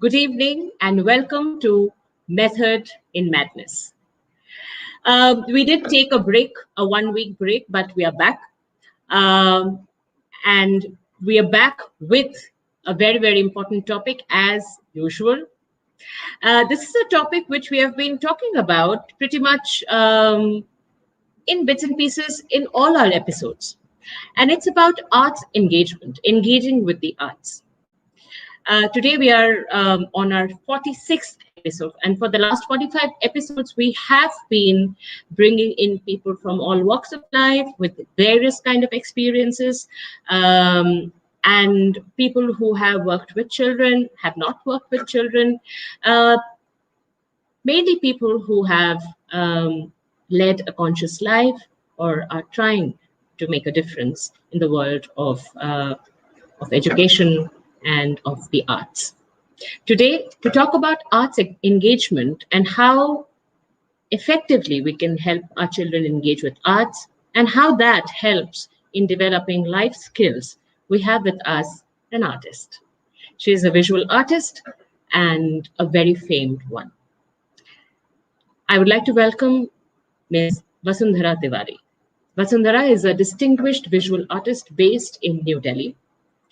Good evening and welcome to Method in Madness. We did take a break, a 1 week break, but we are back. Um, and we are back with a very, very important topic as usual. This is a topic which we have been talking about pretty much in bits and pieces in all our episodes. And it's about arts engagement, engaging with the arts. Today we are on our 46th episode, and for the last 45 episodes, we have been bringing in people from all walks of life with various kind of experiences, and people who have worked with children, have not worked with children, uh, mainly people who have led a conscious life or are trying to make a difference in the world of education and of the arts. Today, to talk about arts engagement and how effectively we can help our children engage with arts and how that helps in developing life skills, we have with us an artist. She is a visual artist and a very famed one. I would like to welcome Ms. Vasundhara Tewari. Vasundhara is a distinguished visual artist based in New Delhi.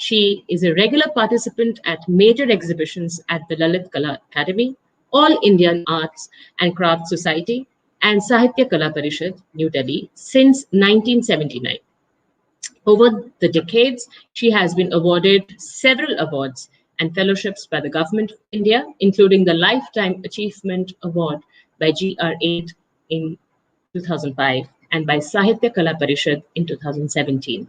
She is a regular participant at major exhibitions at the Lalit Kala Academy, All Indian Arts and Crafts Society, and Sahitya Kala Parishad, New Delhi, since 1979. Over the decades, she has been awarded several awards and fellowships by the Government of India, including the Lifetime Achievement Award by GR8 in 2005 and by Sahitya Kala Parishad in 2017.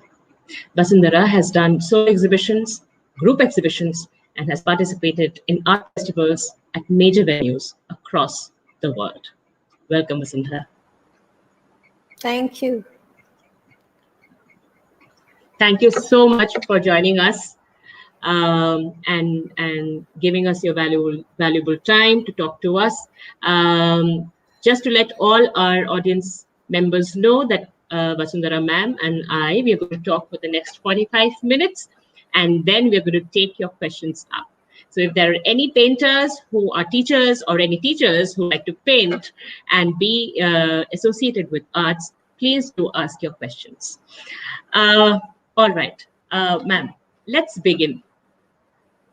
Vasundhara has done solo exhibitions, group exhibitions, and has participated in art festivals at major venues across the world. Welcome, Vasundhara. Thank you. Thank you so much for joining us and giving us your valuable time to talk to us. Just to let all our audience members know that Vasundhara ma'am and we are going to talk for the next 45 minutes, and then we're going to take your questions up. So if there are any painters who are teachers or any teachers who like to paint and be associated with arts, please do ask your questions. All right, ma'am, let's begin.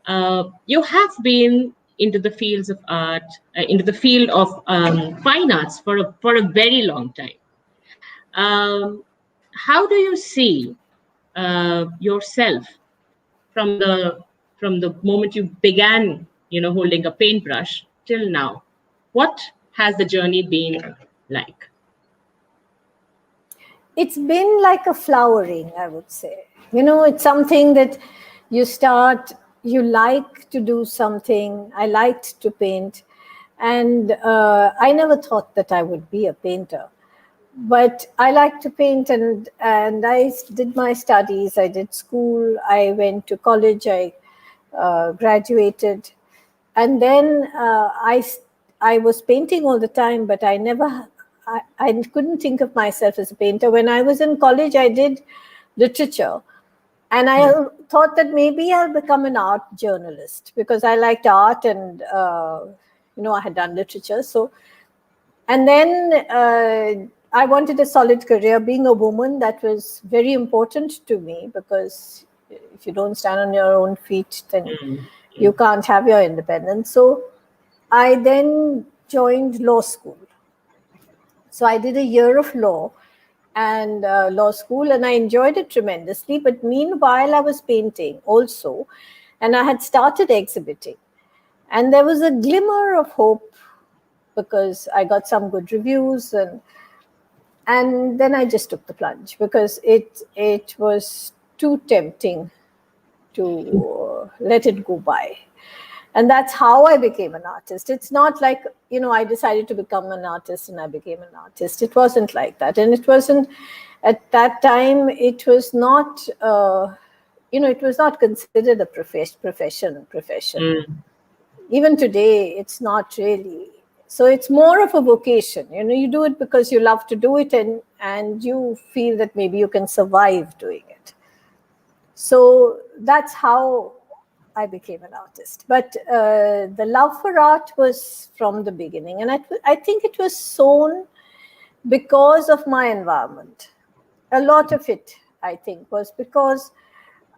You have been into the fields of art, into the field of fine arts for a very long time. How do you see yourself from the moment you began, holding a paintbrush till now? What has the journey been like? It's been like a flowering, I would say. It's something that you start, you like to do something. I liked to paint. And I never thought that I would be a painter. But I like to paint, and I did my studies. I did school. I went to college. I graduated. And then I was painting all the time, but I couldn't think of myself as a painter. When I was in college, I did literature. And I thought that maybe I'll become an art journalist because I liked art and, I had done literature. So, and then I wanted a solid career. Being a woman, that was very important to me because if you don't stand on your own feet, then you can't have your independence. So I then joined law school. So I did a year of law and law school, and I enjoyed it tremendously. But meanwhile, I was painting also, and I had started exhibiting. And there was a glimmer of hope because I got some good reviews, and then I just took the plunge because it was too tempting to let it go by. And that's how I became an artist. It's not like, I decided to become an artist and I became an artist. It wasn't like that. And it wasn't, at that time, it was not, it was not considered a profession. Even today, it's not really. So it's more of a vocation. You do it because you love to do it and you feel that maybe you can survive doing it. So that's how I became an artist. But the love for art was from the beginning. And I think it was sown because of my environment. A lot of it, I think, was because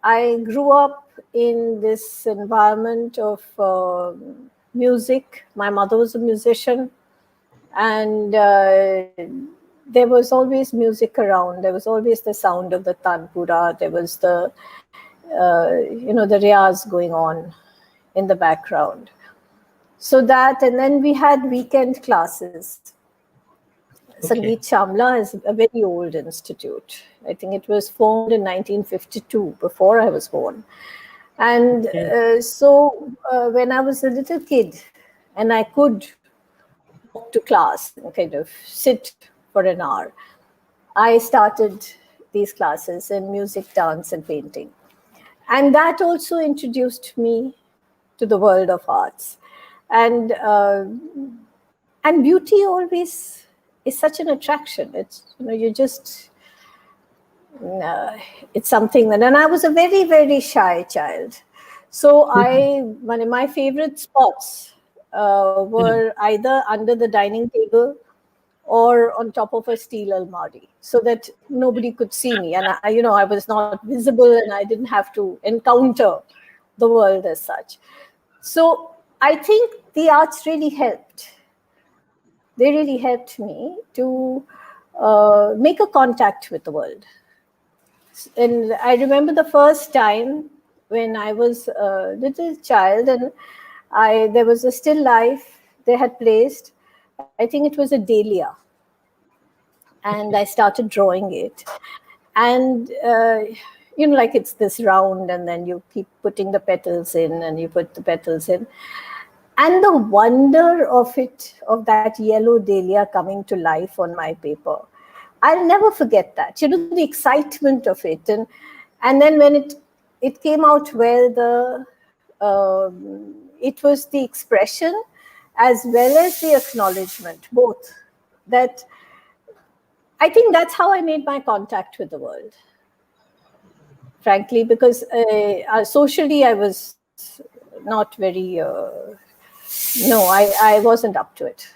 I grew up in this environment of music. My mother was a musician, and there was always music around. There was always the sound of the tanpura. There was the the riyaz going on in the background. So that, and then we had weekend classes. Okay. Sangeet Shamla is a very old institute. I think it was formed in 1952, before I was born. And when I was a little kid and I could walk to class and kind of sit for an hour, I started these classes in music, dance, and painting. And that also introduced me to the world of arts. And beauty always is such an attraction. It's, you just, it's something that, and I was a very, very shy child. So one of my favorite spots were either under the dining table or on top of a steel almari, so that nobody could see me. And I was not visible, and I didn't have to encounter the world as such. So I think the arts really helped. They really helped me to make a contact with the world. And I remember the first time when I was a little child, and there was a still life they had placed. I think it was a dahlia. And I started drawing it. And, like it's this round, and then you keep putting the petals in, and you put the petals in. And the wonder of it, of that yellow dahlia coming to life on my paper, I'll never forget that. The excitement of it. And then when it came out well, it was the expression as well as the acknowledgement, both. That I think that's how I made my contact with the world, frankly, because socially I was not very, I wasn't up to it.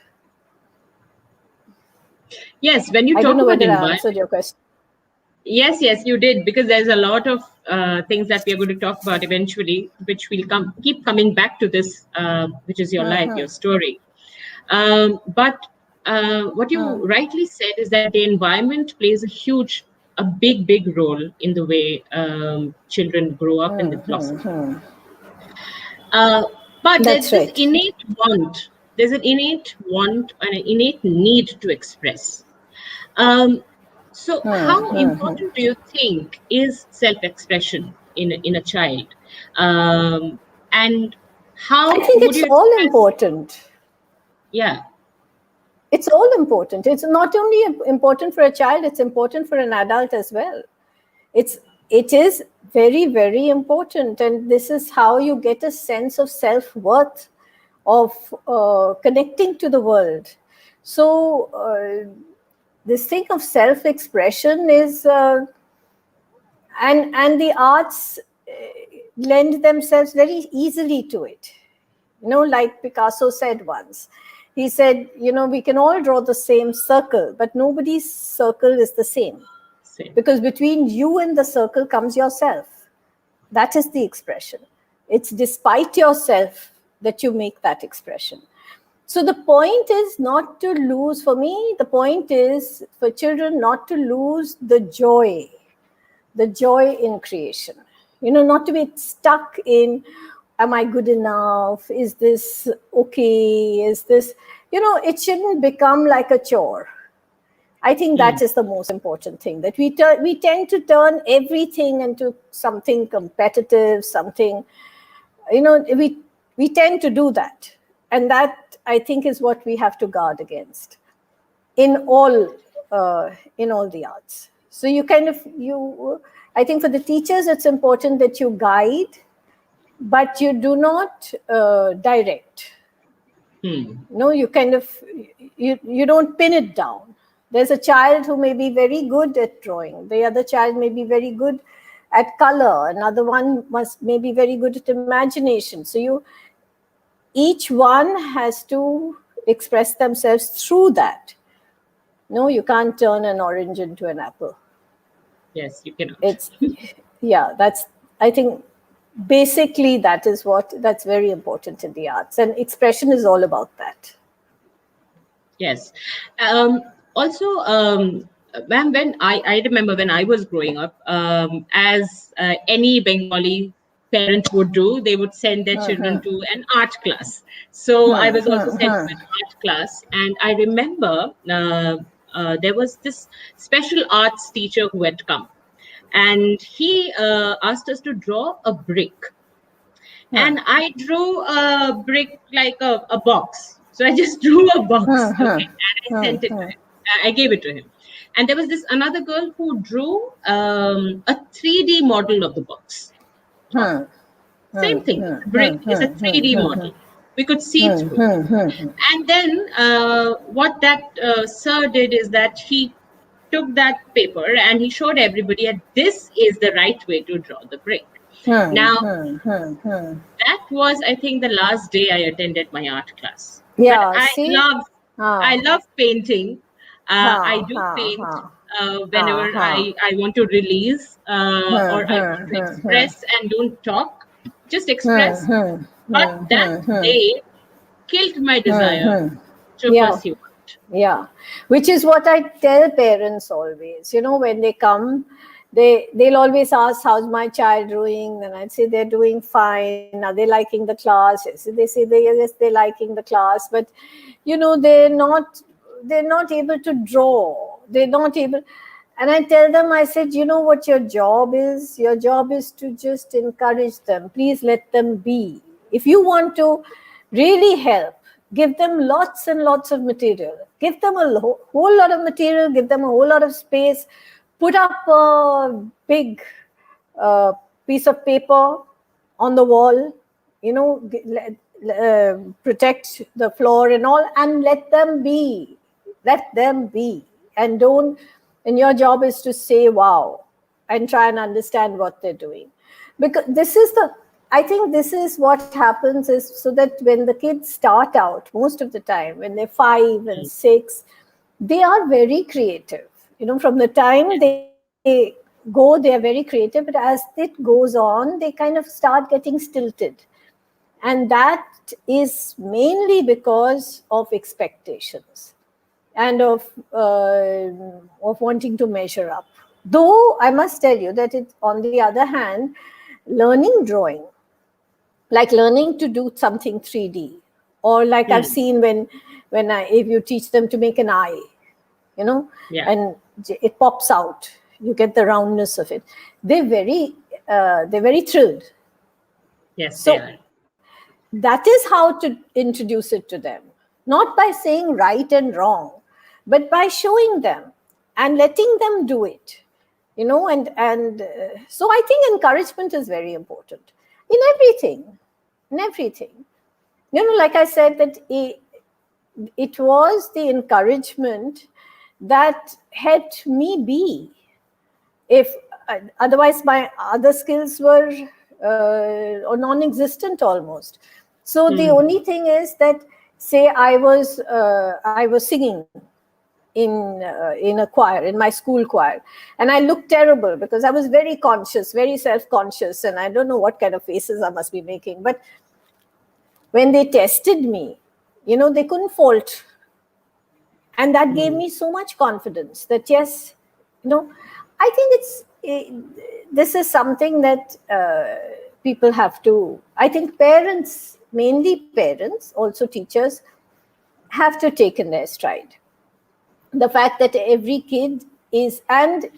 Yes, when you I talk don't know about whether I environment. answered your question. Yes, you did, because there's a lot of things that we are going to talk about eventually, which we'll keep coming back to this, which is your life, your story. But what you rightly said is that the environment plays a big role in the way children grow up and they blossom. But That's there's right. innate want. There's an innate want and an innate need to express. So how important do you think is self-expression in a child? And how I think would it's you all express? important. Yeah. It's all important. It's not only important for a child, it's important for an adult as well. It is very, very important. And this is how you get a sense of self-worth, of connecting to the world. So this thing of self-expression is, and the arts lend themselves very easily to it. Like Picasso said once, he said, we can all draw the same circle, but nobody's circle is the same. Because between you and the circle comes yourself. That is the expression. It's despite yourself that you make that expression. So the point is not to lose, for me, the point is for children not to lose the joy in creation. Not to be stuck in, am I good enough? Is this okay? Is this, it shouldn't become like a chore. I think that is the most important thing, that we tend to turn everything into something competitive, something, we tend to do that. And that, I think, is what we have to guard against in all the arts. So I think for the teachers, it's important that you guide, but you do not direct. No, you you don't pin it down. There's a child who may be very good at drawing. The other child may be very good at color, another one may be very good at imagination. So each one has to express themselves through that. No, you can't turn an orange into an apple. Yes, you cannot. I think basically that's very important in the arts, and expression is all about that. Yes. Also, ma'am, when I remember when I was growing up, as any Bengali parent would do, they would send their children to an art class. So I was also sent to an art class, and I remember there was this special arts teacher who had come, and he asked us to draw a brick. And I drew a brick like a box. So I just drew a box, okay, and I sent it to him. I gave it to him. And there was this another girl who drew a 3D model of the box. Same thing. Brick is a 3D model. We could see through. And then what that sir did is that he took that paper and he showed everybody that this is the right way to draw the brick. Now, that was, I think, the last day I attended my art class. Yeah, but I love painting. I do paint whenever I want to release or I want to express and don't talk, just express. But that day killed my desire to pursue it. Yeah, which is what I tell parents always. When they come, they'll always ask, how's my child doing? And I'd say they're doing fine. Are they liking the class? Yes, they say yes, they're liking the class, but they're not able to draw. They're not able. And I tell them, I said, what your job is? Your job is to just encourage them. Please let them be. If you want to really help, give them lots and lots of material. Give them a whole lot of material. Give them a whole lot of space. Put up a big piece of paper on the wall, protect the floor and all, and let them be. Let them be. And your job is to say, wow, and try and understand what they're doing. Because I think this is what happens is so that when the kids start out, most of the time, when they're 5 and 6, they are very creative. From the time they go, they are very creative, but as it goes on, they kind of start getting stilted. And that is mainly because of expectations and of wanting to measure up. Though I must tell you that on the other hand, learning drawing, like learning to do something 3D, or like I've seen if you teach them to make an eye, and it pops out, you get the roundness of it. They're very thrilled. Yes, so they are. That is how to introduce it to them, not by saying right and wrong, but by showing them and letting them do it. So I think encouragement is very important in everything. Like I said, that it was the encouragement that helped me be. If otherwise my other skills were or non-existent almost. So the only thing is that, say I was singing in a choir, in my school choir, and I looked terrible because I was very conscious, very self-conscious, and I don't know what kind of faces I must be making. But when they tested me, they couldn't fault. And that gave me so much confidence that, yes, I think this is something that people have to, I think parents, mainly parents, also teachers, have to take in their stride. The fact that every kid is, and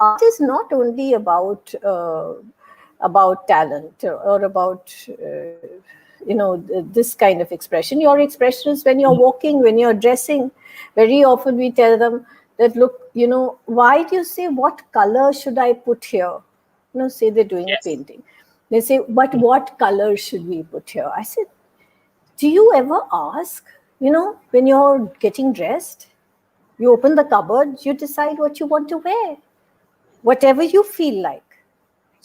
art is not only about talent or about this kind of expression. Your expression is when you're walking, when you're dressing. Very often we tell them that, look, why do you say, what color should I put here? Say they're doing a painting. They say, but what color should we put here? I said, do you ever ask, when you're getting dressed, you open the cupboard, you decide what you want to wear, whatever you feel like.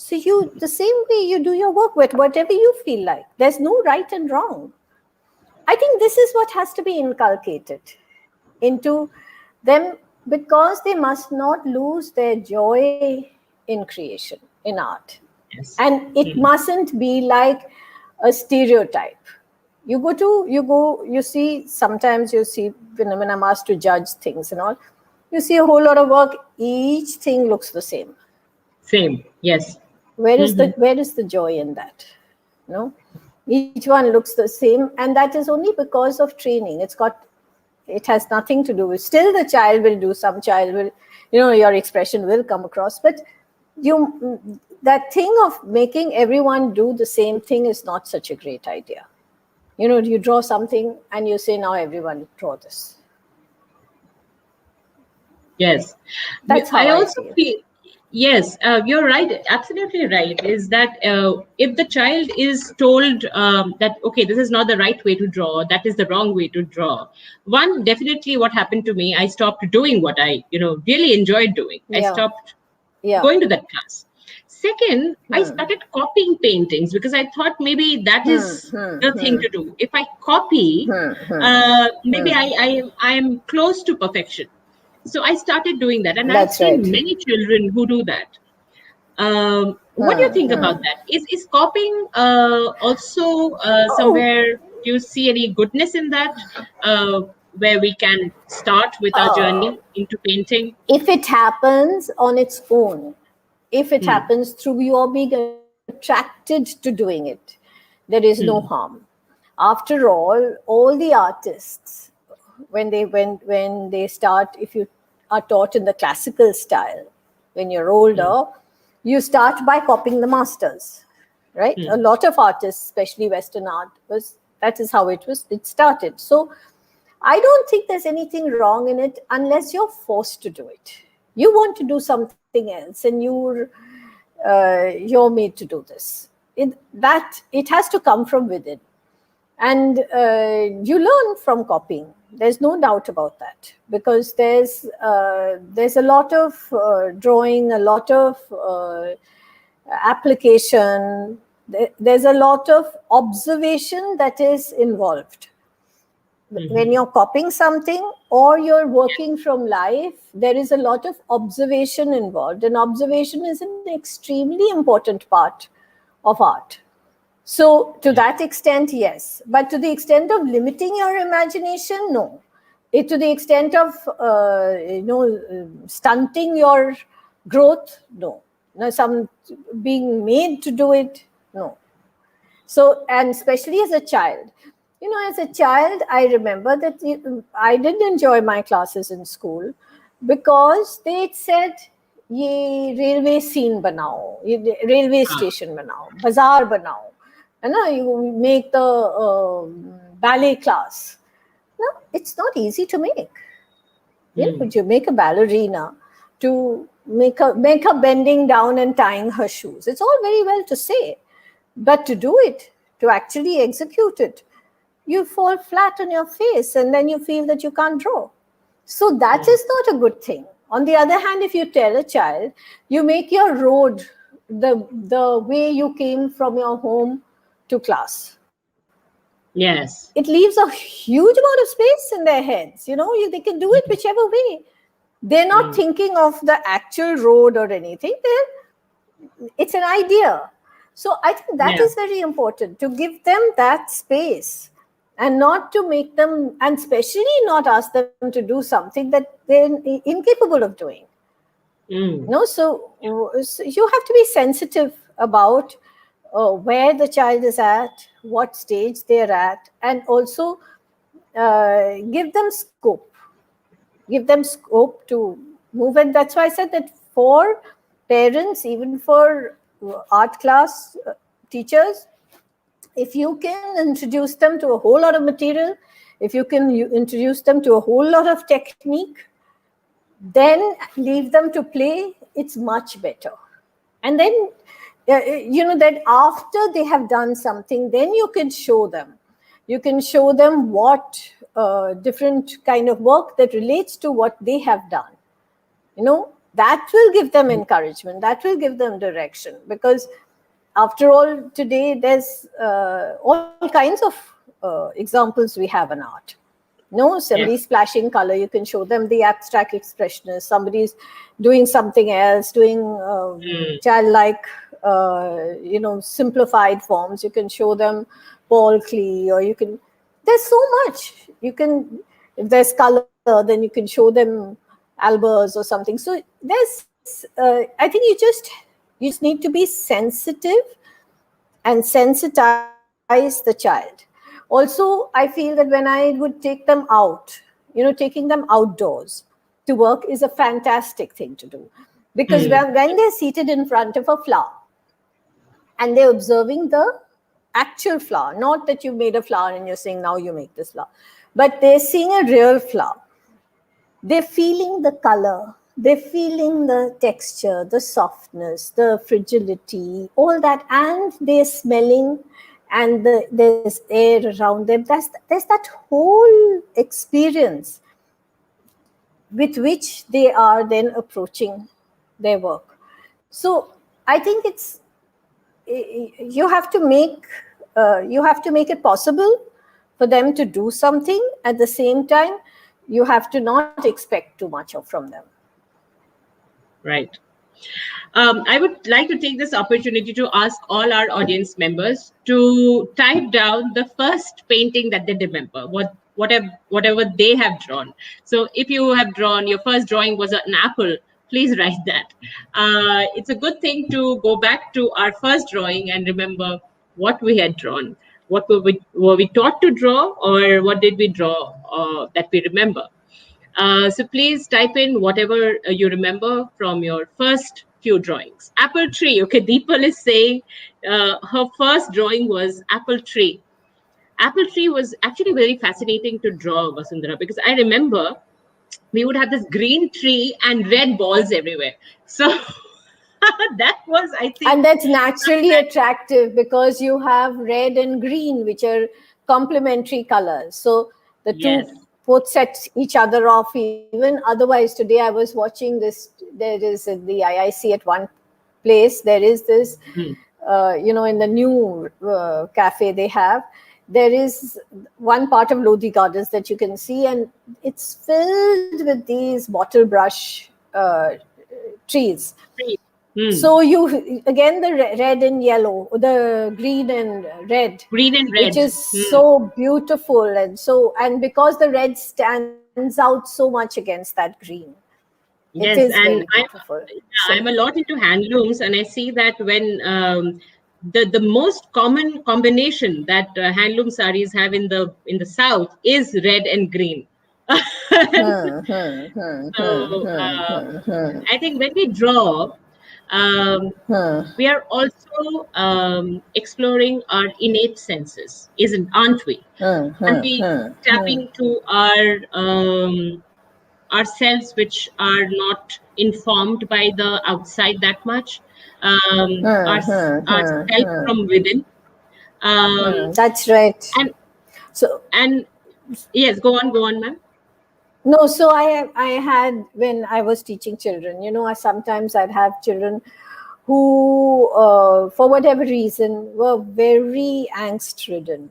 So the same way you do your work with whatever you feel like. There's no right and wrong. I think this is what has to be inculcated into them, because they must not lose their joy in creation, in art. Yes. And it mustn't be like a stereotype. You see, sometimes you see, when I'm asked to judge things and all, you see a whole lot of work, each thing looks the same. Same. Yes. Where is the joy in that? No, each one looks the same, and that is only because of training. It has nothing to do with, still the child will do, some child will, your expression will come across, but that thing of making everyone do the same thing is not such a great idea. You draw something and you say, now everyone draw this. Yes. That's how I I also feel. feel, yes, you're right, absolutely right, is that if the child is told that, okay, this is not the right way to draw, that is the wrong way to draw. One, definitely what happened to me, I stopped doing what I, really enjoyed doing. I Yeah. stopped Yeah. going to that class. Second, I started copying paintings because I thought maybe that is the thing to do. If I copy, maybe I am close to perfection. So I started doing that, and I've That's seen right. many children who do that. What do you think about that? Is copying also Oh, somewhere? Do you see any goodness in that, where we can start with our journey into painting? if it happens on its own, if it Hmm. happens through your being attracted to doing it, there is no Hmm. harm. After all the artists, when they start, if you are taught in the classical style, when you're Hmm. older, you start by copying the masters, right? A Hmm. lot of artists, especially Western art, that is how it started. So I don't think there's anything wrong in it unless you're forced to do it. You want to do something else, and you're made to do this. It has to come from within, and you learn from copying. There's no doubt about that, because there's a lot of drawing, a lot of application. There's a lot of observation that is involved when Hmm. you're copying something or you're working from life. There is a lot of observation involved, and observation is an extremely important part of art. So to that extent, yes, but to the extent of limiting your imagination, no. To the extent of stunting your growth, no. Some being made to do it, no. So, and especially as a child, as a child, I remember that I didn't enjoy my classes in school because they said, ये railway scene बनाओ, ये railway Ah. station बनाओ, bazaar बनाओ, and you make the ballet class. No, it's not easy to make. Hmm. You make a ballerina to make her bending down and tying her shoes. It's all very well to say, but to do it, to actually execute it, you fall flat on your face and then you feel that you can't draw. So that Hmm. is not a good thing. On the other hand, if you tell a child, you make your road the way you came from your home to class, it Yes. leaves a huge amount of space in their heads. They can do it whichever way. They're not Hmm. thinking of the actual road or anything. It's an idea. So I think that Yeah. is very important, to give them that space, and not to make them, and especially not ask them to do something that they're incapable of doing. Hmm. So you have to be sensitive about where the child is at, what stage they're at, and also give them scope. Give them scope to move. And that's why I said that for parents, even for art class teachers, if you can introduce them to a whole lot of material, if you can introduce them to a whole lot of technique, then leave them to play, it's much better. And then that after they have done something, then you can show them what different kind of work that relates to what they have done. that will give them encouragement, that will give them direction. Because after all, today there's all kinds of examples we have in art. No, somebody's splashing color, you can show them the abstract expressionist. Somebody's doing something else, doing childlike, simplified forms. You can show them Paul Klee, or you can. There's so much you can. If there's color, then you can show them Albers or something. So I think you just need to be sensitive and sensitize the child. Also, I feel that when I would take them out, taking them outdoors to work is a fantastic thing to do. Because when they're seated in front of a flower and they're observing the actual flower, not that you made a flower and you're saying, now you make this flower, but they're seeing a real flower. They're feeling the color, they're feeling the texture, the softness, the fragility, all that, and they're smelling, and there's air around them. There's that whole experience with which they are then approaching their work. So I think you have to make it possible for them to do something. At the same time, you have to not expect too much from them. Right. I would like to take this opportunity to ask all our audience members to type down the first painting that they remember, whatever they have drawn. So if you have drawn, your first drawing was an apple, please write that. It's a good thing to go back to our first drawing and remember what we had drawn. What were we taught to draw, or what did we draw that we remember? So please type in whatever you remember from your first few drawings. Apple tree. Okay, Deepal is saying her first drawing was apple tree. Apple tree was actually very fascinating to draw, Vasundhara, because I remember we would have this green tree and red balls everywhere. So that was, I think... And that's naturally attractive because you have red and green, which are complementary colors. So the two both set each other off. Even otherwise, today I was watching this. There is the IIC at one place. There is this, in the new cafe they have. There is one part of Lodi Gardens that you can see, and it's filled with these bottle brush trees. So you again the red and yellow, the green and red, which is so beautiful, and because the red stands out so much against that green. Yes, it is and very beautiful. I'm a lot into handlooms, and I see that when the most common combination that handloom sarees have in the south is red and green. I think when we draw, we are also exploring our innate senses, aren't we? And we tapping to ourselves, which are not informed by the outside that much. Our self from within. That's right. And yes, go on, ma'am. No, so I had, when I was teaching children, sometimes I'd have children who, for whatever reason, were very angst-ridden.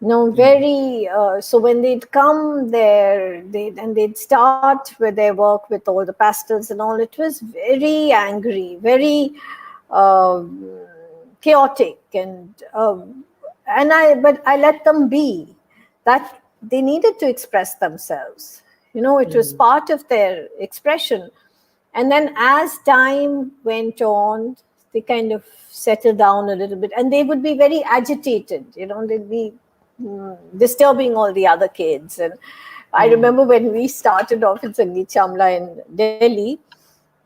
Very. So when they'd come there, they'd start with their work with all the pastels and all. It was very angry, very chaotic, but I let them be. That they needed to express themselves. It was part of their expression. And then as time went on, they kind of settled down a little bit, and they would be very agitated. They'd be disturbing all the other kids. And I remember when we started off in Sangeet Shamla in Delhi,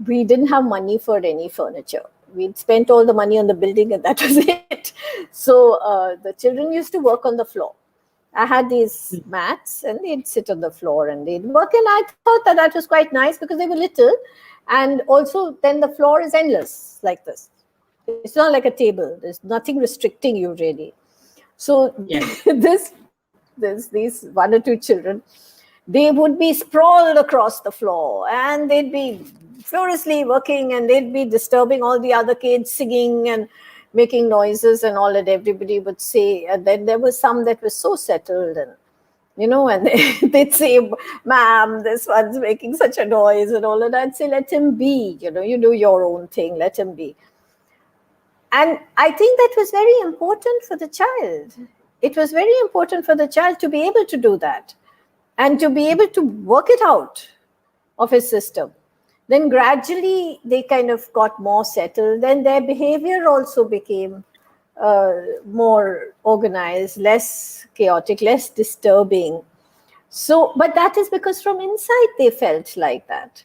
we didn't have money for any furniture. We'd spent all the money on the building, and that was it. So the children used to work on the floor. I had these mats, and they'd sit on the floor and they'd work. And I thought that was quite nice because they were little. And also then the floor is endless like this. It's not like a table. There's nothing restricting you really. So these one or two children, they would be sprawled across the floor, and they'd be furiously working, and they'd be disturbing all the other kids, singing and making noises and all that everybody would say. And then there was some that was so settled, and and they'd say, "Ma'am, this one's making such a noise," and all. And I'd say, "Let him be. You do your own thing. Let him be." And I think that was very important for the child. It was very important for the child to be able to do that and to be able to work it out of his system. Then gradually they kind of got more settled. Then their behavior also became more organized, less chaotic, less disturbing. So, but that is because from inside they felt like that.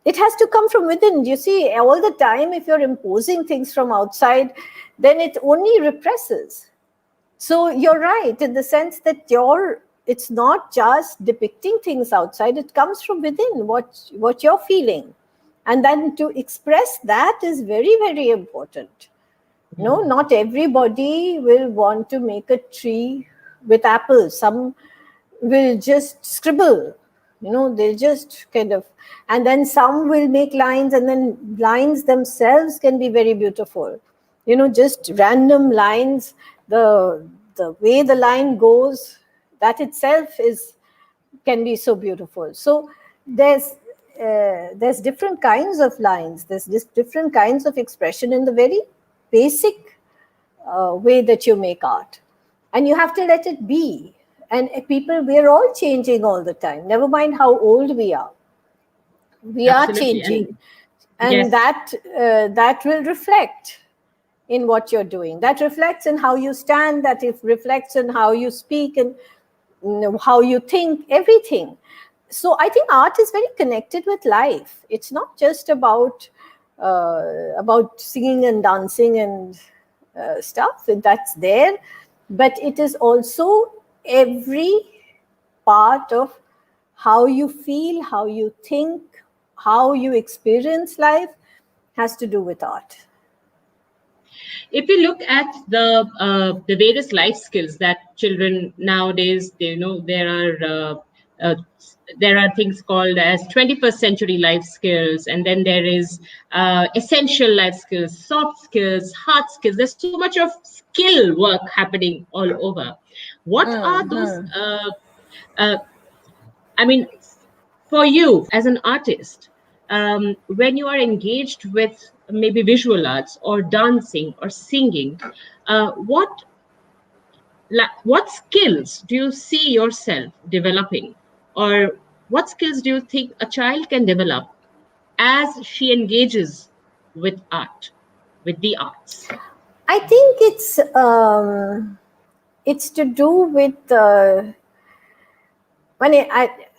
It has to come from within. You see, all the time, if you're imposing things from outside, then it only represses. So you're right in the sense that it's not just depicting things outside, it comes from within, what you're feeling. And then to express that is very, very important. Not everybody will want to make a tree with apples. Some will just scribble, they'll just kind of, and then some will make lines, and then lines themselves can be very beautiful. Just random lines, the way the line goes, that itself can be so beautiful. So there's different kinds of lines, there's different kinds of expression in the very basic way that you make art, and you have to let it be. And people, we're all changing all the time. Never mind how old we are. We Absolutely. are changing. And yes, that will reflect in what you're doing. That reflects in how you stand, that it reflects in how you speak and how you think, everything. So I think art is very connected with life. It's not just about singing and dancing and stuff, that's there, but it is also every part of how you feel, how you think, how you experience life has to do with art. If you look at the various life skills that children nowadays, there are things called as 21st century life skills, and then there is essential life skills, soft skills, hard skills. There's so much of skill work happening all over. What are those? I mean, for you as an artist, when you are engaged with maybe visual arts or dancing or singing, what skills do you see yourself developing, or what skills do you think a child can develop as she engages with art, with the arts? I think it's to do with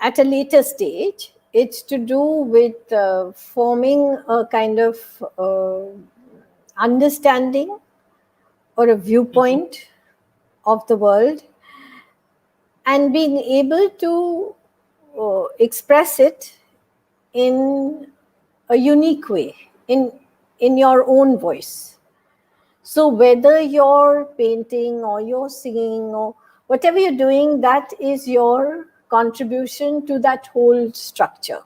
at a later stage, it's to do with forming a kind of understanding or a viewpoint of the world, and being able to express it in a unique way, in your own voice. So whether you're painting or you're singing or whatever you're doing, that is your contribution to that whole structure.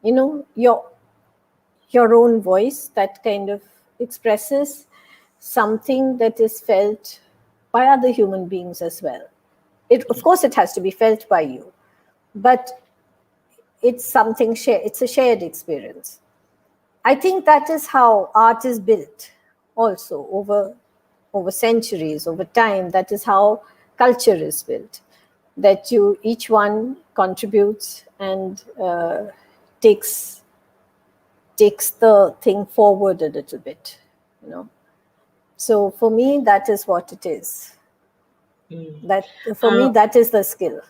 Your own voice that kind of expresses something that is felt by other human beings as well. Of course, it has to be felt by you, but it's something shared. It's a shared experience. I think that is how art is built also over centuries, over time. That is how culture is built, that each one contributes and takes the thing forward a little bit, So for me, that is what it is. That for me, that is the skill.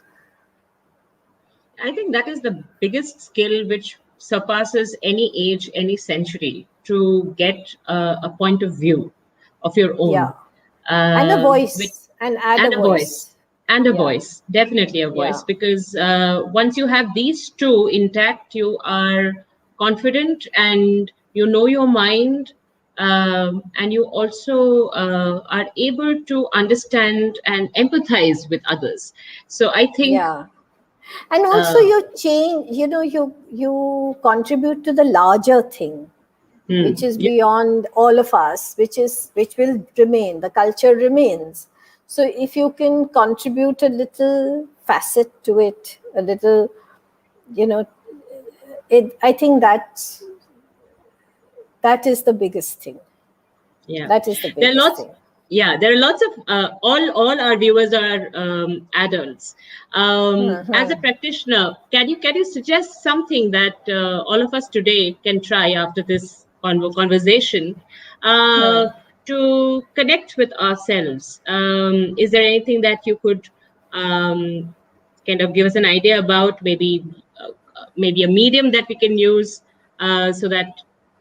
I think that is the biggest skill which surpasses any age, any century, to get a point of view of your own. Yeah. And a voice. And a voice. And a voice. Definitely a voice. Yeah. Because once you have these two intact, you are confident and you know your mind. And you also are able to understand and empathize with others. So I think And also you change, you contribute to the larger thing, which is Yeah. beyond all of us, which will remain, the culture remains. So if you can contribute a little facet to it, a little, I think that is the biggest thing. Yeah, That is the there are biggest lots. thing. Yeah, there are lots of all our viewers are adults. As a practitioner, can you suggest something that all of us today can try after this conversation uh, to connect with ourselves? Is there anything that you could um, kind of give us an idea about? Maybe a medium that we can use so that.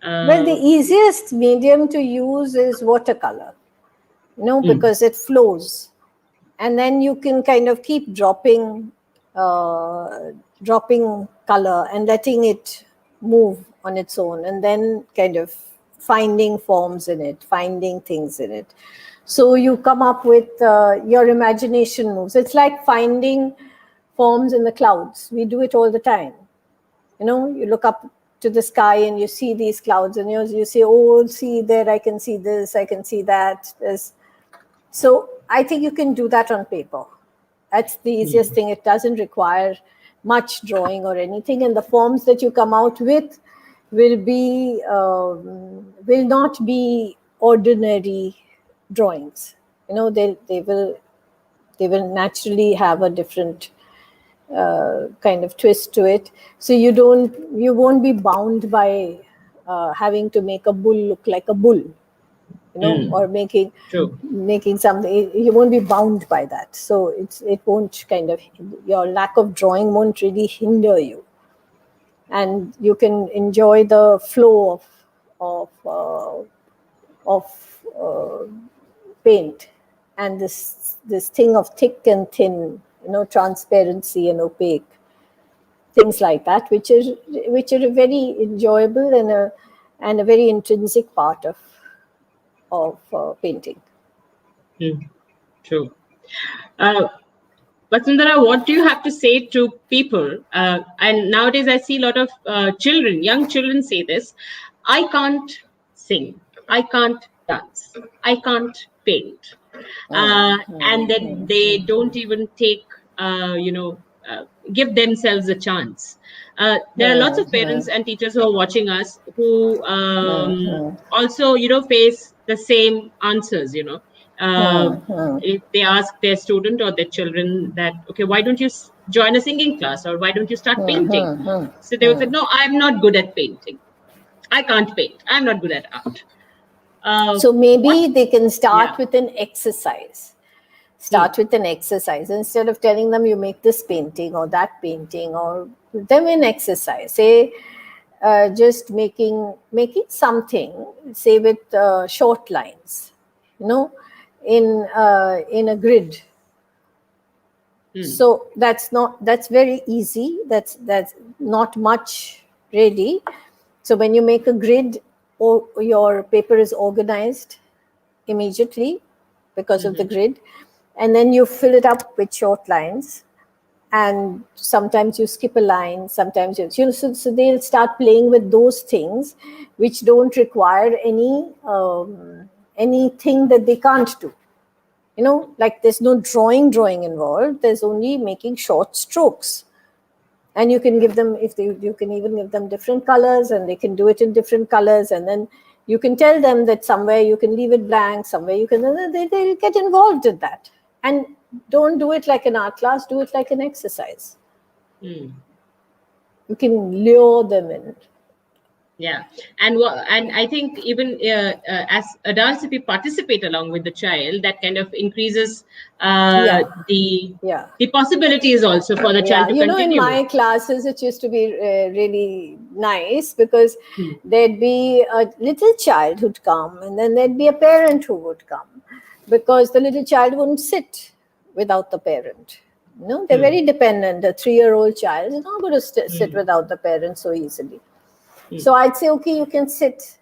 Well, the Uh, easiest medium to use is watercolor, mm, because it flows. And then you can kind of keep dropping color and letting it move on its own, and then kind of finding forms in it, finding things in it. So you come up with your imagination moves. It's like finding forms in the clouds. We do it all the time. You look up to the sky and you see these clouds, and you say, oh, see there, I can see this, I can see that. So I think you can do that on paper. That's the easiest mm, thing. It doesn't require much drawing or anything, and the forms that you come out with will not be ordinary drawings. They will naturally have a different kind of twist to it. So you won't be bound by having to make a bull look like a bull, or mm. True. making something. You won't be bound by that. So it won't kind of, your lack of drawing won't really hinder you, and you can enjoy the flow of paint, and this thing of thick and thin, transparency and opaque, things like that, which are very enjoyable, and a very intrinsic part of painting. Mm, true. Uh, Vasundhara, what do you have to say to people? And nowadays, I see a lot of children, young children, say this: "I can't sing, I can't dance, I can't paint," and then they don't even take, you know, give themselves a chance. There are lots of parents and teachers who are watching us who also, face the same answers. If they ask their student or their children that, okay, why don't you join a singing class, or why don't you start painting? So they would say, no, I'm not good at painting. I can't paint. I'm not good at art. So What? maybe they can start Yeah. with an exercise. Hmm. Start with an exercise. Instead of telling them you make this painting or that painting, or them an exercise. Say, just making something, say with short lines, you know, in a grid. Hmm. So that's very easy. That's not much really. So when you make a grid, or your paper is organized immediately because of the Mm-hmm. grid, and then you fill it up with short lines, and sometimes you skip a line, sometimes so they'll start playing with those things which don't require anything that they can't do. Like there's no drawing involved. There's only making short strokes, and you can give them, you can even give them different colors, and they can do it in different colors, and then you can tell them that somewhere you can leave it blank, somewhere you can, they get involved in that. And don't do it like an art class, do it like an exercise. Hmm. You can lure them in. Yeah, and I think even as adults, if we participate along with the child, that kind of increases Yeah, yeah. the possibilities also for the child Yeah, to in continue. my classes, it used to be really nice, because Hmm. there'd be a little child who'd come, and then there'd be a parent who would come, because the little child wouldn't sit without the parent. They're Hmm. very dependent. A 3-year-old child is not going to sit Hmm. without the parent so easily. Hmm. So I'd say, okay, you can sit.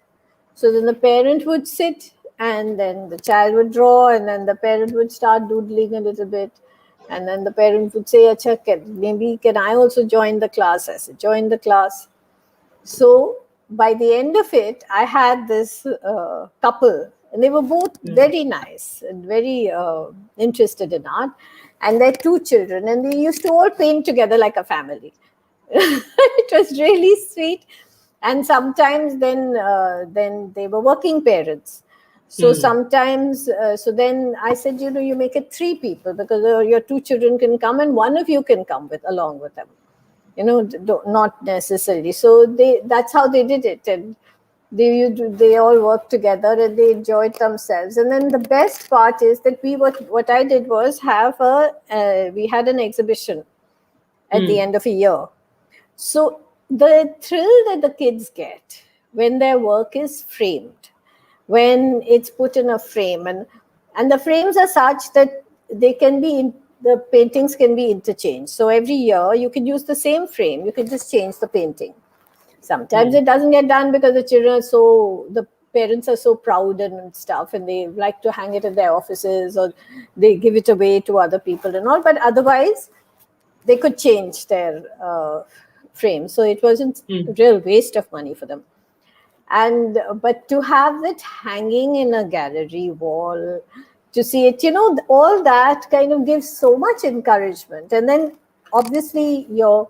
So then the parent would sit, and then the child would draw, and then the parent would start doodling a little bit. And then the parent would say, Acha, maybe can I also join the class? I said, join the class. So by the end of it, I had this couple, and they were both very nice and very interested in art, and their two children, and they used to all paint together like a family. It was really sweet. And sometimes then they were working parents. So sometimes, so then I said, you make it 3 people, because your 2 children can come and one of you can come along with them. Not necessarily. So that's how they did it. And they all worked together and they enjoyed themselves. And then the best part is that what I did was we had an exhibition at the end of a year. So the thrill that the kids get when their work is framed, when it's put in a frame, and the frames are such that they can be the paintings can be interchanged. So every year you can use the same frame, you can just change the painting. Sometimes it doesn't get done because the parents are so proud and stuff, and they like to hang it in their offices or they give it away to other people and all. But otherwise, they could change their frame. So it wasn't a real waste of money for them. But to have it hanging in a gallery wall, to see it, all that kind of gives so much encouragement. And then obviously your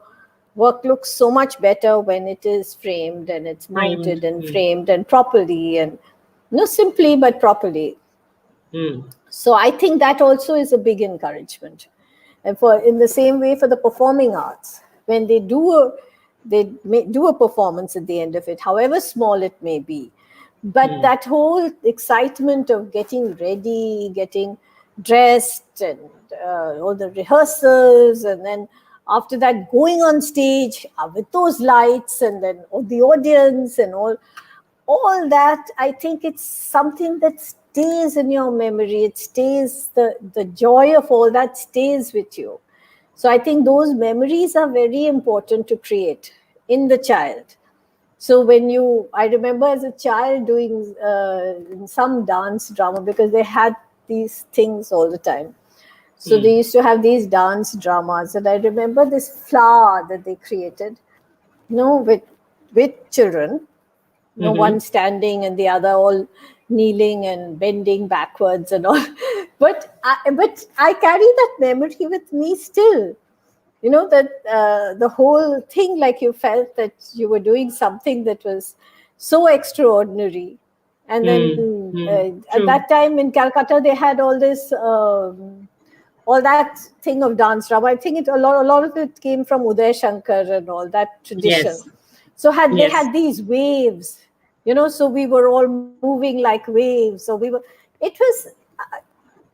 work looks so much better when it is framed and it's mounted and framed and properly, and simply but properly. So I think that also is a big encouragement. And in the same way for the performing arts, when they may do a performance at the end of it, however small it may be. But that whole excitement of getting ready, getting dressed, and all the rehearsals, and then after that going on stage with those lights, and then all the audience and all that, I think it's something that stays in your memory. It stays, the joy of all that stays with you. So I think those memories are very important to create in the child. So I remember as a child doing some dance drama, because they had these things all the time. So they used to have these dance dramas, and I remember this flower that they created, with children, one standing and the other all kneeling and bending backwards and all. But I carry that memory with me still. That the whole thing, like you felt that you were doing something that was so extraordinary. And then at that time in Calcutta, they had all this, all that thing of dance drama. I think a lot of it came from Uday Shankar and all that tradition. Yes. So they had these waves, so we were all moving like waves. So it was,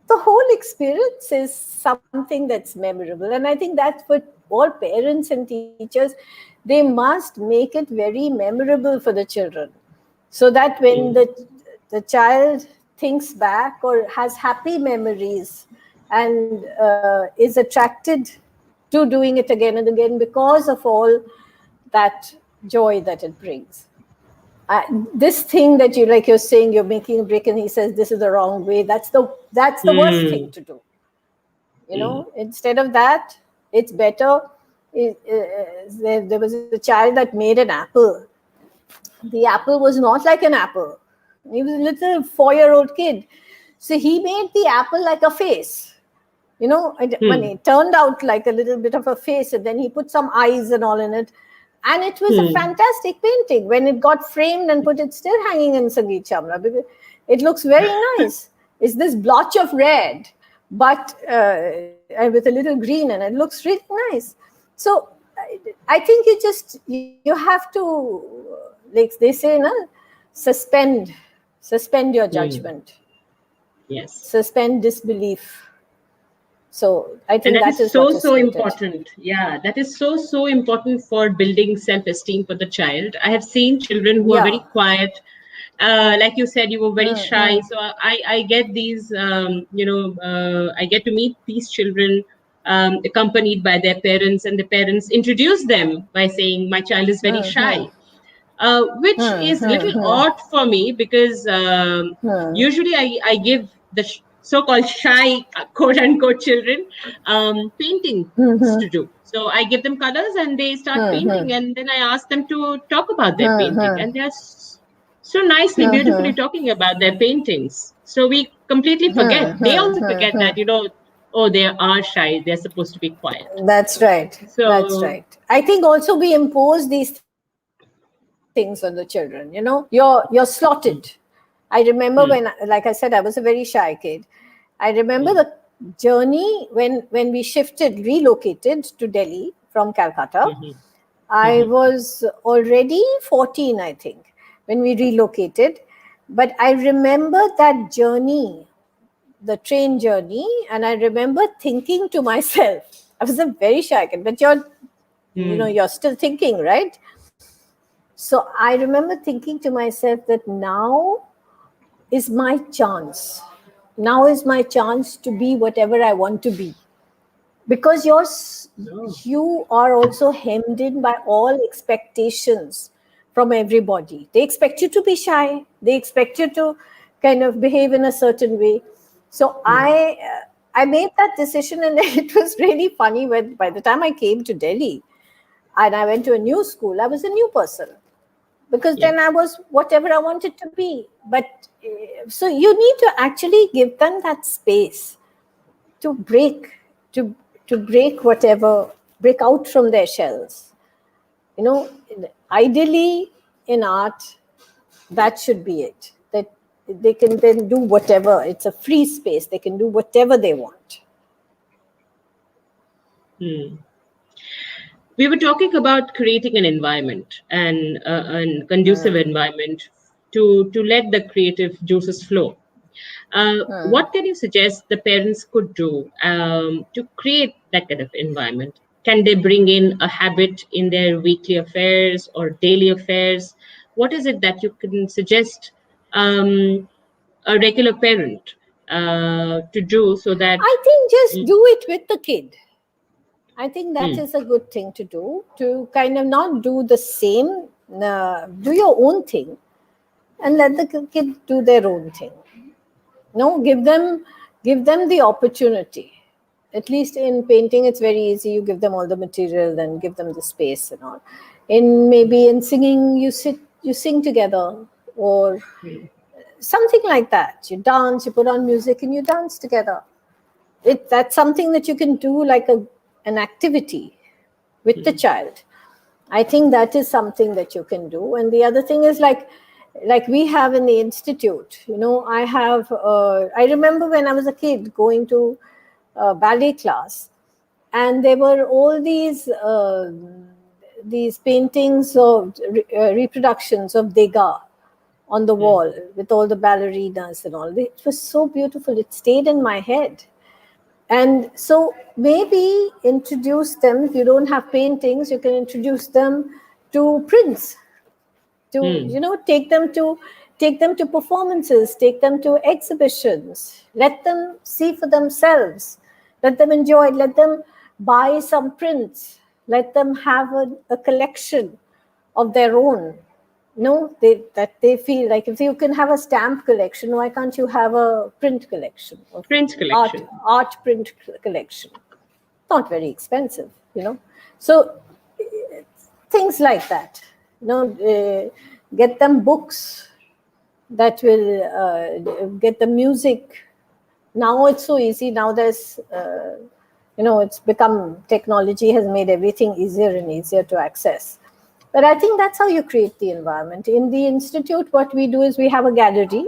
the whole experience is something that's memorable. And I think that's what all parents and teachers, they must make it very memorable for the children, so that when the child thinks back or has happy memories and is attracted to doing it again and again because of all that joy that it brings. This thing that you're saying, you're making a brick and he says this is the wrong way, that's the worst thing to do. Instead of that, it's better. There was a child that made an apple. The apple was not like an apple. He was a little 4-year-old kid. So he made the apple like a face. When it turned out like a little bit of a face, and then he put some eyes and all in it. And it was a fantastic painting. When it got framed and put, it's still hanging in Sangeet Chamra, because it looks very nice. It's this blotch of red, but with a little green, and it looks really nice. So I think you have to, like they say, suspend your judgment. Yes. Suspend disbelief. So I think that is so important. Yeah, that is so important for building self-esteem for the child. I have seen children who are very quiet. Like you said, you were very shy. So I get these, I get to meet these children accompanied by their parents, and the parents introduce them by saying, my child is very shy. Which is a little odd for me, because usually I give so-called shy, quote-unquote children, paintings to do. So I give them colors and they start painting, and then I ask them to talk about their painting, and they're so nicely, beautifully talking about their paintings. So we completely forget. They also forget that, oh, they are shy. They're supposed to be quiet. That's right. That's So, right. I think also we impose these things on the children. You're slotted. I remember when, like I said, I was a very shy kid. I remember the journey when we relocated to Delhi from Calcutta. I was already 14, I think, when we relocated. But I remember that journey, the train journey, and I remember thinking to myself, I was a very shy kid, but you're still thinking, right? So I remember thinking to myself that now is my chance. Now is my chance to be whatever I want to be. Because you are also hemmed in by all expectations from everybody. They expect you to be shy. They expect you to kind of behave in a certain way. So I made that decision, and it was really funny when by the time I came to Delhi and I went to a new school, I was a new person, because then I was whatever I wanted to be. But so you need to actually give them that space to to break whatever, break out from their shells. You know, ideally in art, that should be it. That they can then do whatever. It's a free space. They can do whatever they want. we were talking about creating an environment and a conducive environment to let the creative juices flow. What can you suggest the parents could do to create that kind of environment? Can they bring in a habit in their weekly affairs or daily affairs? What is it that you can suggest a regular parent to do so that? I think just do it with the kid. I think that is a good thing to do, to kind of not do the same, do your own thing and let the kid do their own thing. No, give them the opportunity. At least in painting, it's very easy. You give them all the material, then give them the space and all. In maybe in singing, you sing together, or something like that. You dance, you put on music, and you dance together. That's something that you can do like an activity with the child. I think that is something that you can do. And the other thing is like we have in the institute. I remember when I was a kid going to ballet class, and there were all these paintings of reproductions of Degas on the wall with all the ballerinas and all. It was so beautiful. It stayed in my head. And so maybe introduce them. If you don't have paintings, you can introduce them to prints, to take them to performances, take them to exhibitions, let them see for themselves, let them enjoy it, let them buy some prints, let them have a collection of their own. That they feel like, if you can have a stamp collection, why can't you have a print collection? Print collection. Art print collection. Not very expensive, So things like that. Get them books that will get the music. Now it's so easy. Now there's, it's become, technology has made everything easier and easier to access. But I think that's how you create the environment. In the institute, what we do is we have a gallery.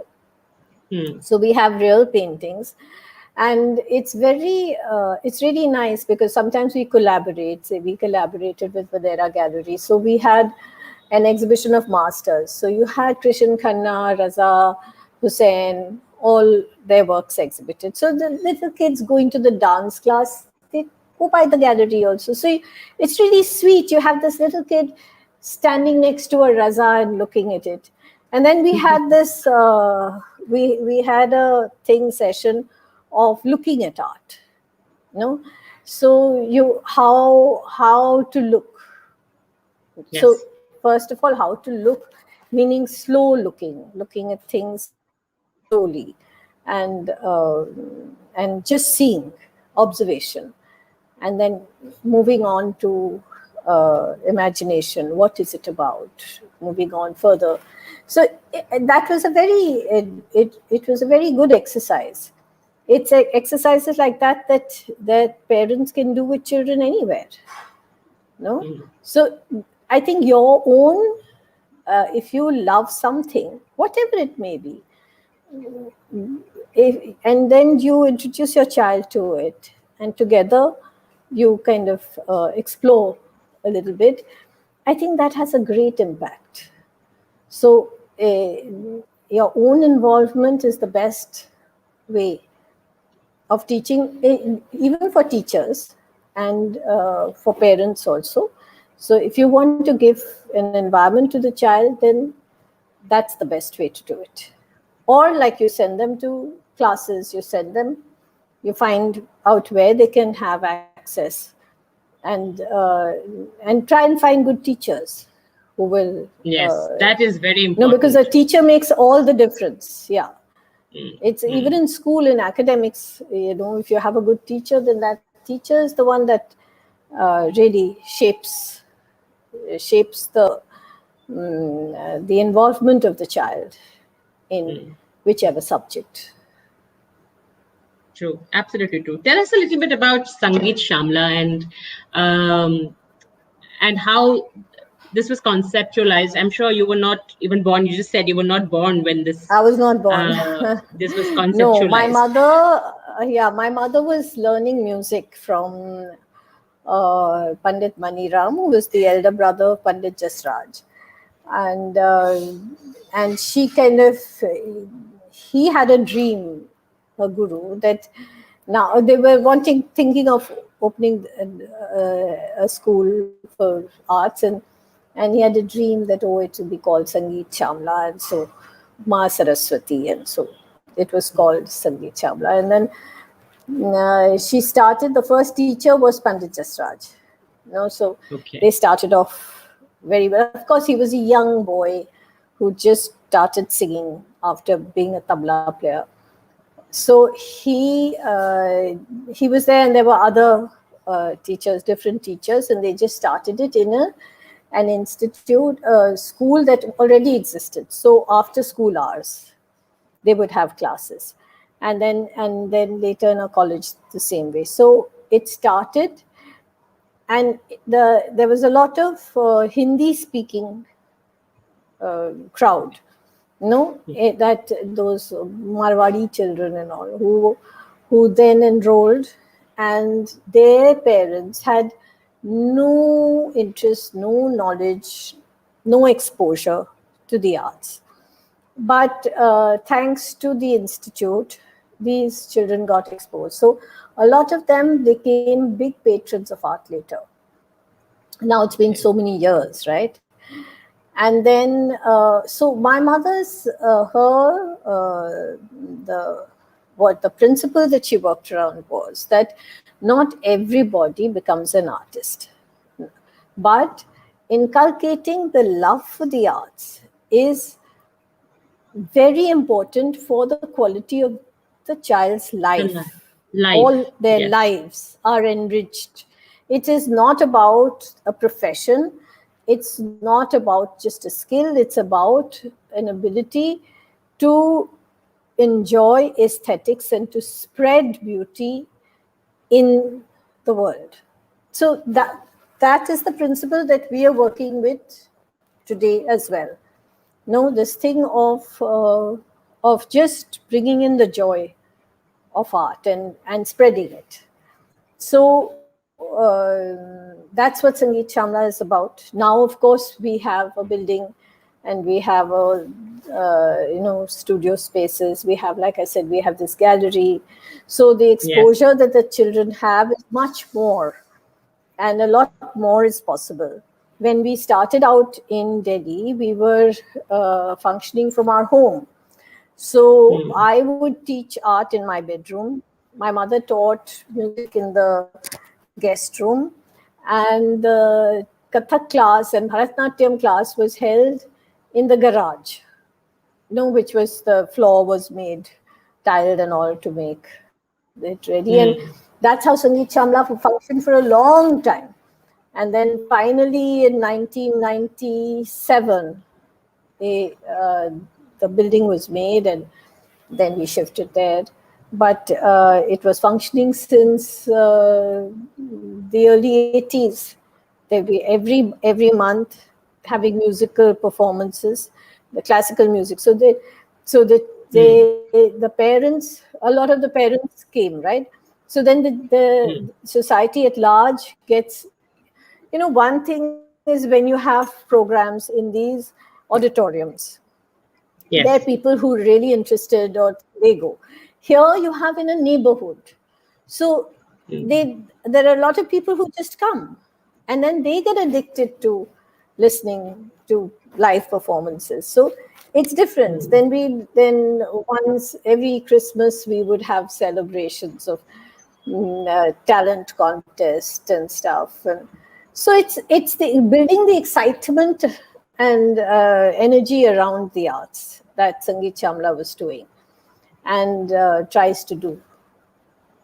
So we have real paintings. And it's really nice, because sometimes we collaborate. Say we collaborated with Vadera Gallery. So we had an exhibition of masters. So you had Krishan Khanna, Raza, Hussain, all their works exhibited. So the little kids going to the dance class, they go by the gallery also. So it's really sweet. You have this little kid standing next to a Raza and looking at it. And then we had this, we had a session of looking at art. So how to look. Yes. So first of all, how to look, meaning slow looking at things slowly. and just seeing, observation, and then moving on to imagination. What is it about? Moving on further. So that was a it was a very good exercise. It's exercises like that parents can do with children anywhere. No, so I think your own, if you love something, whatever it may be, and then you introduce your child to it, and together you kind of explore a little bit, I think that has a great impact. So your own involvement is the best way of teaching, even for teachers and for parents also. So if you want to give an environment to the child, then that's the best way to do it. Or like you send them to classes, you find out where they can have access, and try and find good teachers who will. Yes, that is very important. No, because a teacher makes all the difference. Yeah. It's even in school, in academics, if you have a good teacher, then that teacher is the one that really shapes the involvement of the child in whichever subject. True, absolutely true. Tell us a little bit about Sangeet Shamla and how this was conceptualized. I'm sure you were not even born. You just said you were not born when this. I was not born. This was conceptualized. No, my mother was learning music from Pandit Maniram, who was the elder brother of Pandit Jasraj, and she kind of, he had a dream, a guru, that now they were thinking of opening a school for arts, and he had a dream that, it will be called Sangeet Shamla, and so Ma Saraswati, and so it was called Sangeet Shamla. And then she started, the first teacher was Pandit Jasraj. So they started off very well. Of course, he was a young boy who just started singing after being a tabla player. So he was there, and there were other teachers, different teachers, and they just started it in an institute, a school that already existed. So after school hours, they would have classes, and then later in a college the same way. So it started, and there was a lot of Hindi speaking crowd. That those Marwadi children and all who then enrolled, and their parents had no interest, no knowledge, no exposure to the arts. But thanks to the institute, these children got exposed. So a lot of them became big patrons of art later. Now it's been so many years, right? And then, so my mother's, the principle that she worked around was that not everybody becomes an artist, but inculcating the love for the arts is very important for the quality of the child's life. All their lives are enriched. It is not about a profession. It's not about just a skill. It's about an ability to enjoy aesthetics and to spread beauty in the world. So that is the principle that we are working with today as well. This thing of just bringing in the joy of art and spreading it. So that's what Sangeet Shamla is about. Now, of course, we have a building, and we have studio spaces. We have, like I said, we have this gallery. So the exposure that the children have is much more, and a lot more is possible. When we started out in Delhi, we were functioning from our home. So I would teach art in my bedroom. My mother taught music in the guest room, and the Kathak class and Bharatanatyam class was held in the garage, which was, the floor was made tiled and all to make it ready. And Mm. that's how Sangeet Chamla functioned for a long time. And then finally in 1997, they, the building was made, and then we shifted there. But it was functioning since the early 80s. There'd be every month having musical performances, the classical music. The parents, a lot of the parents came, right? So then the society at large gets, one thing is when you have programs in these auditoriums, there are Yes. people who are really interested, or they go. Here you have in a neighborhood. So Mm. there are a lot of people who just come, and then they get addicted to listening to live performances. So it's different. Mm. Then once every Christmas we would have celebrations of talent contest and stuff. And so it's the building the excitement and energy around the arts that Sangeet Chamla was doing, and tries to do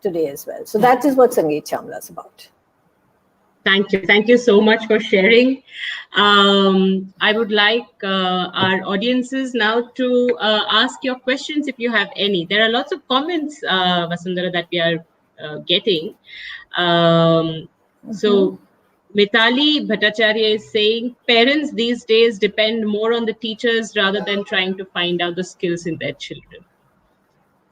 today as well. So that is what Sangeet Chamla is about. Thank you. Thank you so much for sharing. I would like our audiences now to ask your questions if you have any. There are lots of comments, Vasundhara, that we are getting. So, Mitali Bhattacharya is saying parents these days depend more on the teachers rather than trying to find out the skills in their children.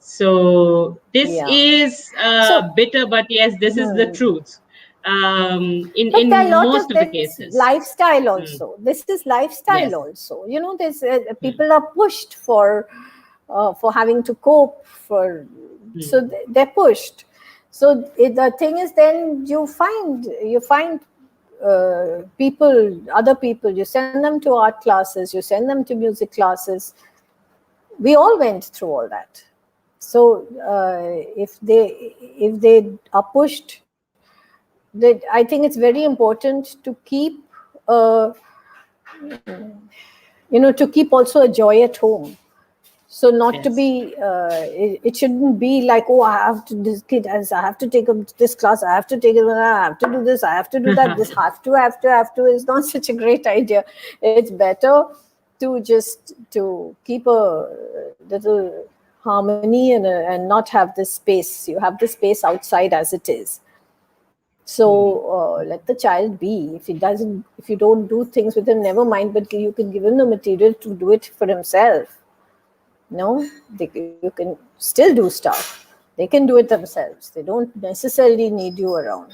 So this Yeah. is So bitter, but yes, this is the truth. look, there are a In lot most of of the this cases. lifestyle Mm. also. This is lifestyle Yes. also. There's Mm. people are pushed for having to cope for, so Mm. they're pushed. So the thing is, then you find other people. You send them to art classes. You send them to music classes. We all went through all that. So if they are pushed, I think it's very important to keep, uh, to keep also a joy at home. So not to Yes. be, it shouldn't be like, oh, I have to, this kid has, I have to take up this class, I have to take it, I have to do this, I have to do that, this have to is not such a great idea. It's better to just to keep a little harmony, and not have this space. You have this space outside as it is. So Mm. let the child be. If you don't do things with him, never mind. But you can give him the material to do it for himself. No, you can still do stuff. They can do it themselves. They don't necessarily need you around.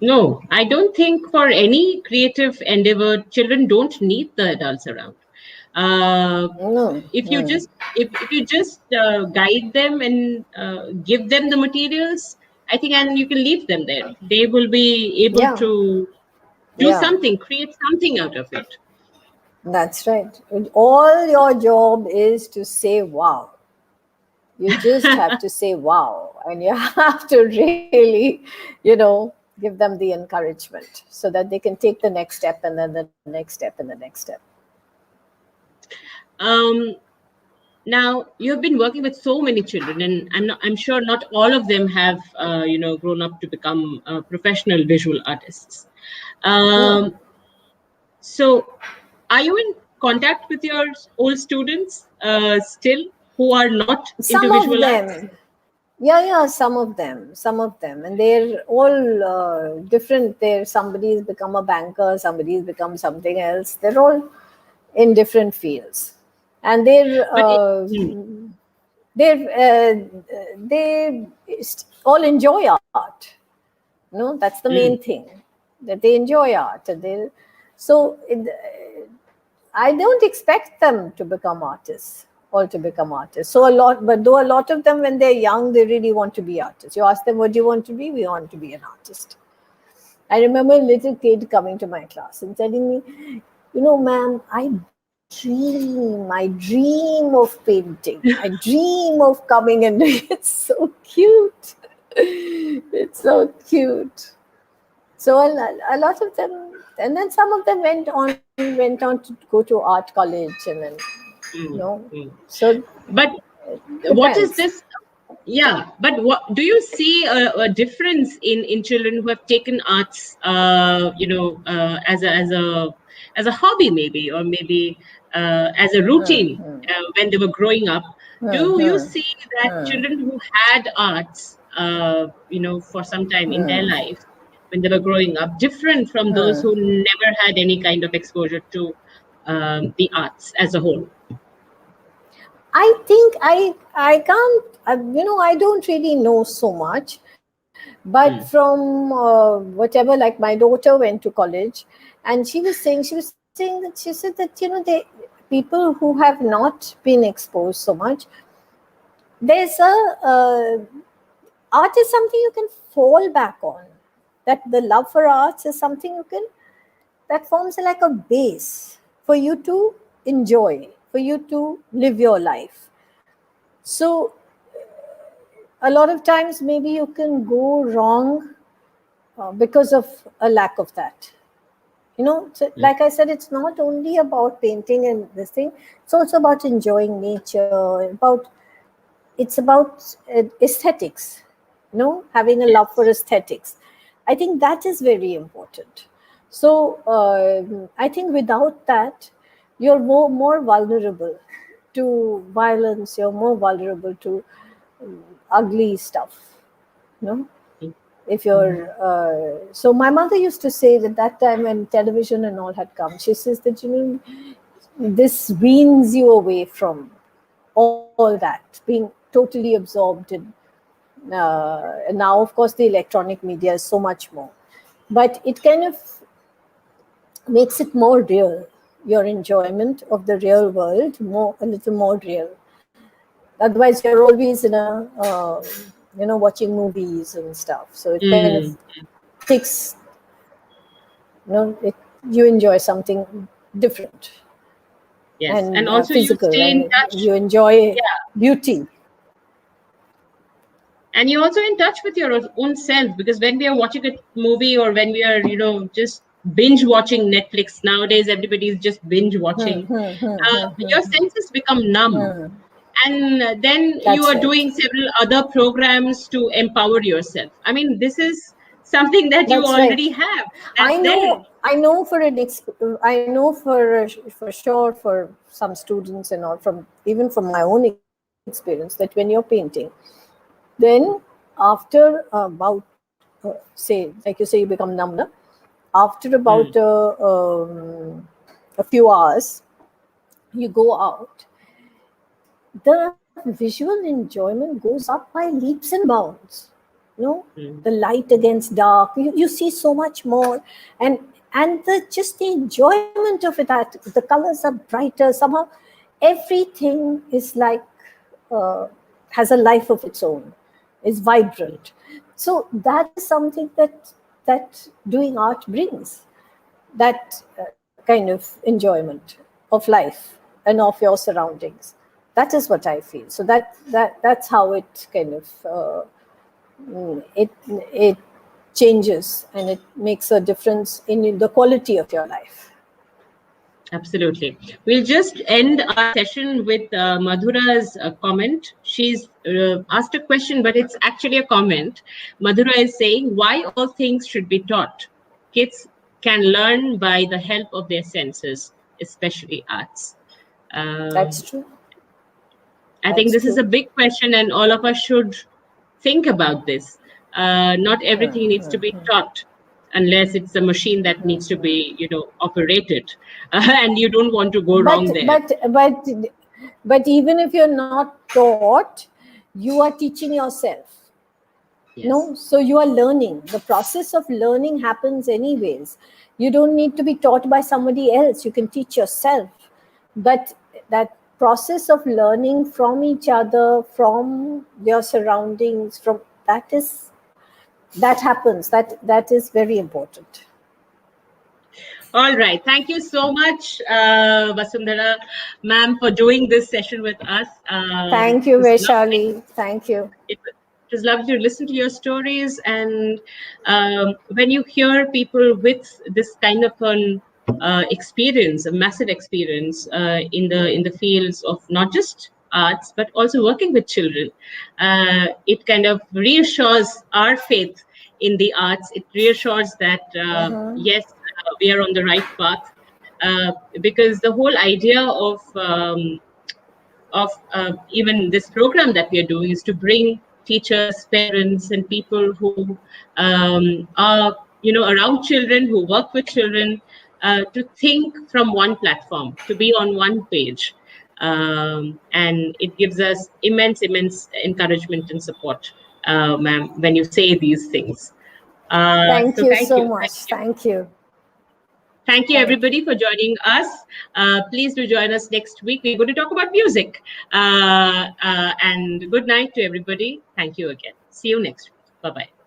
No, I don't think for any creative endeavor, children don't need the adults around. Uh, No, if you no. just if you just guide them and give them the materials, I think, and you can leave them there. They will be able Yeah, to do yeah. something, create something out of it. That's right. All your job is to say wow. You just have to say wow, and you have to really, give them the encouragement so that they can take the next step, and then the next step, and the next step. um, Now you have been working with so many children, and I'm sure not all of them have grown up to become professional visual artists. No, Um, so, are you in contact with your old students still who are not into some of visual arts? them. Yeah, some of them, and they're all different. Somebody's become a banker, somebody's become something else. They're all in different fields, and But they all enjoy art. That's the main mm, thing, that they enjoy art, and so I don't expect them to become artists, all to become artists. So but though a lot of them, when they're young, they really want to be artists. You ask them, what do you want to be? We want to be an artist. I remember a little kid coming to my class and telling me, ma'am, I dream of painting. I dream of coming and doing it. It's so cute. It's so cute. So a lot of them, and then some of them went on to go to art college, and then mm, mm. so But what is depends. this? Yeah, but what do you see a difference in children who have taken arts, as a hobby, maybe, or maybe as a routine when they were growing up? Do you see that children who had arts, for some time in their life when they were growing up, different from those who never had any kind of exposure to the arts as a whole? I think I can't, I don't really know so much, but Mm. from whatever, like my daughter went to college, and she was saying that she said that they people who have not been exposed so much, there's a art is something you can fall back on. That the love for arts is something that forms like a base for you to enjoy, for you to live your life. So a lot of times maybe you can go wrong because of a lack of that. So Mm. like I said, it's not only about painting and this thing, it's also about enjoying nature, it's about aesthetics, having a love for Yes. aesthetics. I think that is very important. So I think without that, you're more vulnerable to violence, you're more vulnerable to ugly stuff, you know Mm. if you're so my mother used to say that time when television and all had come, she says that this weans you away from all that, being totally absorbed in and now of course the electronic media is so much more, but it kind of makes it more real, your enjoyment of the real world more, a little more real. Otherwise you're always in a watching movies and stuff, so it kind of Mm. takes, you enjoy something different Yes, and and also you physical, stay in and touch. you enjoy Yeah, beauty. and you're also in touch with your own self, because when we are watching a movie, or when we are, just binge watching Netflix nowadays, everybody is just binge watching. Your senses become numb, and then you That's are right. doing several other programs to empower yourself. I mean, this is something that you That's right. already have. That's I there. know. I know for I know for sure for some students and all, from even from my own experience, that when you're painting, then after about say, like you say, you become numbner. After about Mm. a few hours, you go out, the visual enjoyment goes up by leaps and bounds. Mm. The light against dark, you see so much more, and just the enjoyment of it, that the colors are brighter somehow, everything is like uh, has a life of its own, is vibrant. So that is something that doing art brings, that kind of enjoyment of life and of your surroundings. That is what I feel. So that's how it kind of it changes, and it makes a difference in the quality of your life. Absolutely. We'll just end our session with Madhura's comment. She's asked a question, but it's actually a comment. Madhura is saying, why all things should be taught? Kids can learn by the help of their senses, especially arts. That's Um, true. I think That's this is true. a big question, and all of us should think about this. Not everything needs to be taught, unless it's a machine that needs to be, operated, and you don't want to go but wrong there. but but but even if you're not taught, you are teaching yourself. Yes. No, so you are learning. The process of learning happens anyways. You don't need to be taught by somebody else. You can teach yourself. But that process of learning from each other, from your surroundings, from that happens. That is very important. All right. Thank you so much, Vasundhara, ma'am, for doing this session with us. Thank It you, was lovely. Vaishali. Thank you. It was lovely to listen to your stories. And when you hear people with this kind of an experience, a massive experience in the fields of not just arts, but also working with children. It kind of reassures our faith in the arts. It reassures that, yes, we are on the right path. Because the whole idea of even this program that we are doing is to bring teachers, parents, and people who are around children, who work with children, to think from one platform, to be on one page, and it gives us immense encouragement and support, ma'am, when you say these things. Thank So you thank so you. much. Thank you. Thank you, Thank everybody, for joining us. Please do join us next week. We're going to talk about music. And good night to everybody. Thank you again. See you next week. Bye-bye.